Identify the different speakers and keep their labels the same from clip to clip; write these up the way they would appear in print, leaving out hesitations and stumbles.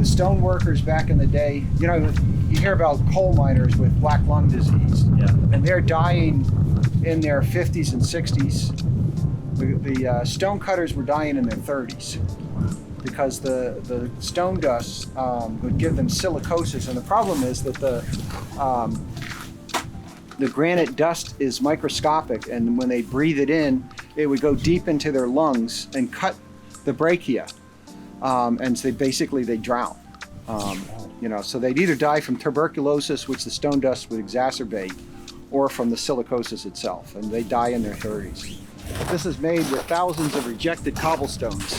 Speaker 1: the stone workers back in the day, you know, you hear about coal miners with black lung disease,
Speaker 2: Yeah.
Speaker 1: and they're dying in their 50s and 60s. The stone cutters were dying in their 30s because the stone dust would give them silicosis, and the problem is that the granite dust is microscopic, and when they breathe it in, it would go deep into their lungs and cut the bronchia, and so they drown. You know, so they'd either die from tuberculosis, which the stone dust would exacerbate, or from the silicosis itself, and they die in their 30s. This is made with thousands of rejected cobblestones.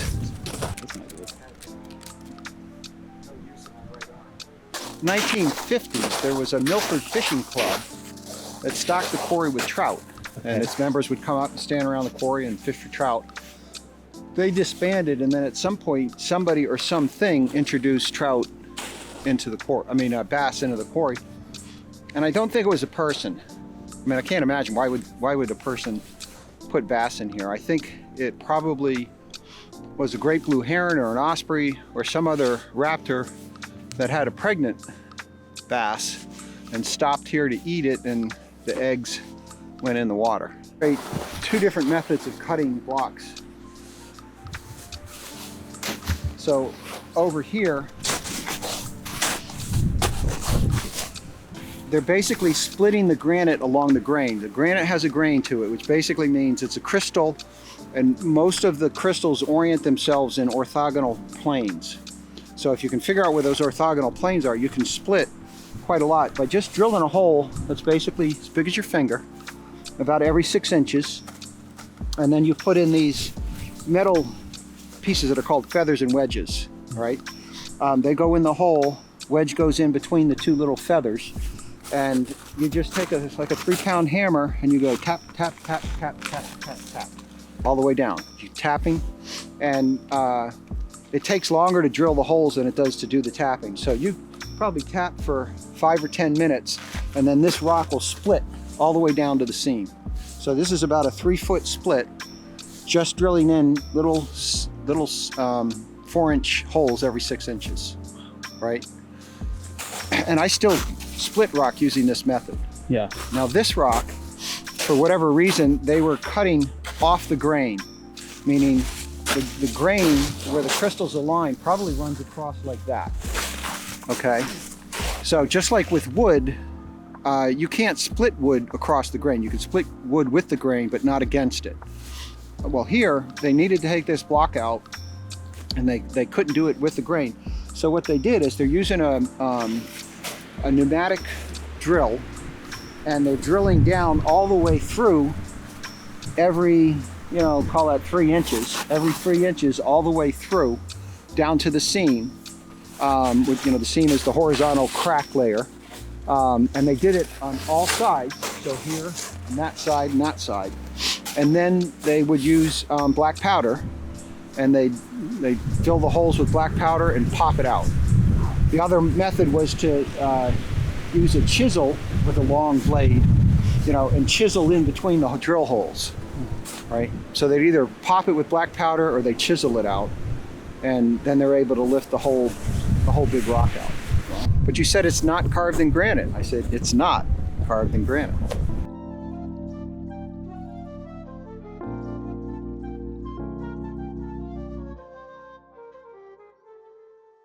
Speaker 1: 1950s, there was a Milford fishing club that stocked the quarry with trout, and its members would come out and stand around the quarry and fish for trout. They disbanded, and then at some point, somebody or something introduced trout into the quarry. Bass into the quarry, and I don't think it was a person. I mean, I can't imagine why would a person put bass in here. I think it probably was a great blue heron or an osprey or some other raptor that had a pregnant bass and stopped here to eat it, and the eggs went in the water. Right, two different methods of cutting blocks. So over here, they're basically splitting the granite along the grain. The granite has a grain to it, which basically means it's a crystal, and most of the crystals orient themselves in orthogonal planes. So if you can figure out where those orthogonal planes are, you can split quite a lot by just drilling a hole that's basically as big as your finger, about every 6 inches, and then you put in these metal pieces that are called feathers and wedges, right? They go in the hole, wedge goes in between the two little feathers, and you just take it's like a 3-pound hammer, and you go tap, tap, tap, tap, tap, tap, tap, all the way down. You're tapping, and it takes longer to drill the holes than it does to do the tapping. So you probably tap for 5 or 10 minutes, and then this rock will split all the way down to the seam. So this is about a 3-foot split, just drilling in little 4-inch holes every 6 inches, right? And I still split rock using this method.
Speaker 2: Yeah.
Speaker 1: Now this rock, for whatever reason, they were cutting off the grain, meaning the grain where the crystals align probably runs across like that. Okay, so just like with wood, you can't split wood across the grain. You can split wood with the grain, but not against it. Well, here they needed to take this block out, and they couldn't do it with the grain. So what they did is they're using a pneumatic drill, and they're drilling down all the way through every, call that 3 inches, every 3 inches all the way through down to the seam. The seam is the horizontal crack layer, and they did it on all sides, so here and that side, and then they would use black powder, and they fill the holes with black powder and pop it out. The other method was to use a chisel with a long blade, and chisel in between the drill holes, right? So they'd either pop it with black powder or they chisel it out, and then they're able to lift the whole big rock out. But you said it's not carved in granite. I said it's not carved in granite.